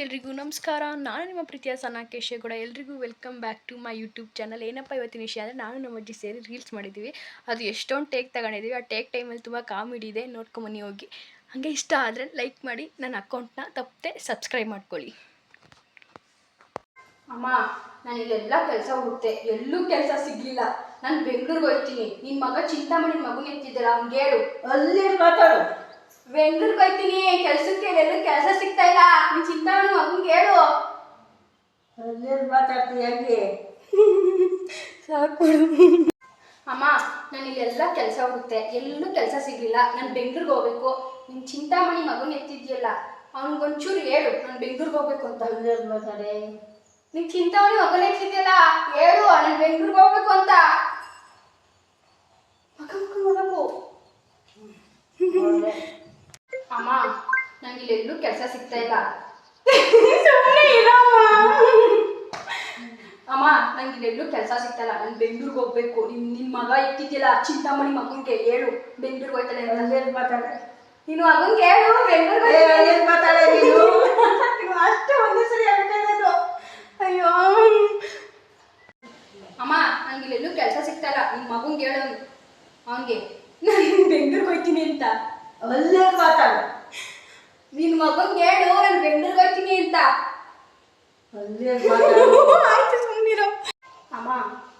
ಎಲ್ರಿಗೂ ನಮಸ್ಕಾರ. ನಾನು ನಿಮ್ಮ ಪ್ರೀತಿಯ ಸನಾ ಕೇಶೇಗೌಡ. ಎಲ್ರಿಗೂ welcome back to my YouTube channel. ಏನಪ್ಪ ಇವತ್ತಿನ ವಿಷಯ ಅಂದರೆ, ನಾನು ನಮ್ಮ ಅಜ್ಜಿ ಸೇರಿ ರೀಲ್ಸ್ ಮಾಡಿದ್ದೀವಿ. ಅದು ಎಷ್ಟೊಂದು ಟೇಕ್ ತಗೊಂಡಿದ್ದೀವಿ. ಆ ಟೇಕ್ ಟೈಮಲ್ಲಿ ತುಂಬ ಕಾಮಿಡಿ ಇದೆ, ನೋಡ್ಕೊಂಬನ್ನಿ ಹೋಗಿ. ಹಾಗೆ ಇಷ್ಟ ಆದರೆ ಲೈಕ್ ಮಾಡಿ, ನನ್ನ ಅಕೌಂಟ್ನ ತಪ್ಪದೆ ಸಬ್ಸ್ಕ್ರೈಬ್ ಮಾಡ್ಕೊಳ್ಳಿ. ಅಮ್ಮ, ನಾನು ಇಲ್ಲೆಲ್ಲ ಕೆಲಸ ಹುಡುಕ್ತೆ, ಎಲ್ಲೂ ಕೆಲಸ ಸಿಗ್ಲಿಲ್ಲ. ನಾನು ಬೆಂಗಳೂರಿಗೆ ಹೋಗ್ತೀನಿ. ನಿನ್ನ ಮಗ ಚಿಂತಾಮಣಿ ಮಗುನ ಎತ್ತಿದ್ದಲ್ಲ, ಅವ್ನಿಗೆ ಹೇಳು. ಅಲ್ಲಿ ಮಾತಾಡು. ಬೆಂಗಳೂರಿಗೆ ಹೋಗ್ತೀನಿ ಕೆಲಸಕ್ಕೆ, ಎಲ್ಲೂ ಕೆಲಸ ಸಿಗ್ತಾ ಇಲ್ಲ. ನೀನು ಚಿಂತಾಮಣಿ ಮಗುನಿಗೆ ಹೇಳು. ಅಲ್ಲಿ ಮಾತಾಡ್ತೀನಿ ಹೆಂಗೆ? ಸಾಕು ಅಮ್ಮ, ನಾನು ಇಲ್ಲೆಲ್ಲ ಕೆಲಸ ಹುಡುಕ್ತೆ, ಎಲ್ಲೂ ಕೆಲಸ ಸಿಗ್ಲಿಲ್ಲ. ನಾನು ಬೆಂಗಳೂರಿಗೆ ಹೋಗ್ಬೇಕು. ನೀನು ಚಿಂತಾಮಣಿ ಮಗುನ ಎತ್ತಿದ್ಯಲ್ಲ, ಅವ್ನಿಗೊಂಚೂರು ಹೇಳು, ನಾನು ಬೆಂಗಳೂರಿಗೆ ಹೋಗ್ಬೇಕು ಅಂತ. ಅಲ್ಲಿ ಮಾತಾಡೆ. ನೀನು ಚಿಂತಾಮಣಿ ಮಗುನ ಎತ್ತಿದ್ಯಲ್ಲ, ಹೇಳು, ನಾನು ಬೆಂಗಳೂರಿಗೆ ಹೋಗ್ಬೇಕು ಅಂತ. ಅಮ್ಮ, ನಂಗೆ ಇಲ್ಲೆಲ್ಲೂ ಕೆಲಸ ಸಿಗ್ತಾ ಇಲ್ಲ. ಅಮ್ಮ, ನಂಗೆ ಇಲ್ಲೆಲ್ಲೂ ಕೆಲಸ ಸಿಗ್ತಾ ಇಲ್ಲ. ನಾನು ಬೆಂಗಳೂರಿಗೆ ಹೋಗ್ಬೇಕು. ನಿನ್ನ ಮಗ ಇಟ್ಟಿದ್ಯಲ್ಲ ಚಿಂತಾಮಣಿ ಮಗುನ್ಗೆ ಹೇಳು, ಬೆಂಗಳೂರಿಗೆ ಹೋಯ್ತಾನೆ. ಅಲ್ಲಿ ಮಾತಾಡೆ. ನೀನು ಮಗುನ್ಗೆ ಹೇಳು, ಬೆಂಗಳೂರಿಗೆ ಅಲ್ಲಿ ಮಾತಾಡೆ ನೀನು. ಅಷ್ಟೇ ಒಂದೇ ಸರಿ ಹೇಳ್ತಾ. ಅಯ್ಯೋ ಅಮ್ಮ, ನಂಗೆ ಇಲ್ಲೆಲ್ಲೂ ಕೆಲಸ ಸಿಗ್ತಾ ಇಲ್ಲ. ನಿನ್ನ ಮಗುನ್ಗೆ ಹೇಳು, ಅವನಿಗೆ ನಾನು ಬೆಂಗಳೂರಿಗೆ ಹೋಗ್ತೀನಿ ಅಂತ. ಅಲ್ಲಿ ಮಾತಾಡು. ನಿನ್ನ ಮಗನ್ಗೆ ಹೇಳು, ನಾನು ಬೆಂಗಳೂರಿಗೆ ಹೋಗ್ತೀನಿ ಅಂತ. ಅಲ್ಲಿ ಮಾತಾಡು. ಆಯ್ತು, ಸುಮ್ಮನಿರು. ಅಮ್ಮ,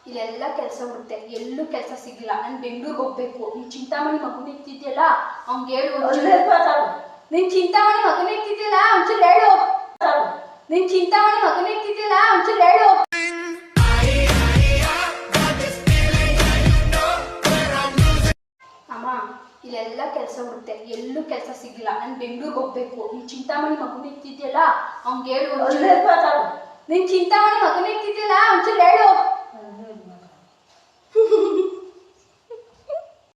ಇಲ್ಲೆಲ್ಲ ಕೆಲಸ ಹುಡುಕ್ತೆ, ಎಲ್ಲೂ ಕೆಲಸ ಸಿಗ್ಲಿಲ್ಲ. ನಾನು ಬೆಂಗಳೂರಿಗೆ ಹೋಗ್ಬೇಕು. ನೀನು ಚಿಂತಾಮಣಿ ಮಗುನ ಇತ್ತಿದ್ಯಲ್ಲ, ಅವ್ನಿಗೆ ಹೇಳು. ಅಲ್ಲಿ ಮಾತಾಡು. ನೀನು ಚಿಂತಾಮಣಿ ಮಗುನ ಇತ್ತಿದ್ಯಲ್ಲ, ಒಂಚೂರು ಹೇಳು. ನೀನು ಚಿಂತಾಮಣಿ ಮಗುನ ಇತ್ತಿದ್ಯಲ್ಲ, ಒಂಚೂರು ಹೇಳು. ಅಮ್ಮ, ಇಲ್ಲೆಲ್ಲ ಕೆಲಸ ಹುಡುಕ್ತೆ, ಎಲ್ಲೂ ಕೆಲಸ ಸಿಗ್ಲಿಲ್ಲ. ನಾನು ಬೆಂಗಳೂರಿಗೆ ಹೋಗ್ಬೇಕು. ನೀನು ಚಿಂತಾಮಣಿ ಮಗುನ ಇತ್ತಿದ್ಯಲ್ಲ, ಅವ್ನಿಗೆ ಹೇಳು. ಅಲ್ಲಿ ಮಾತಾಡು. ನೀನು ಚಿಂತಾಮಣಿ ಮಗುನ ಇತ್ತಿದ್ಯಲ್ಲ, ಒಂಚೂರು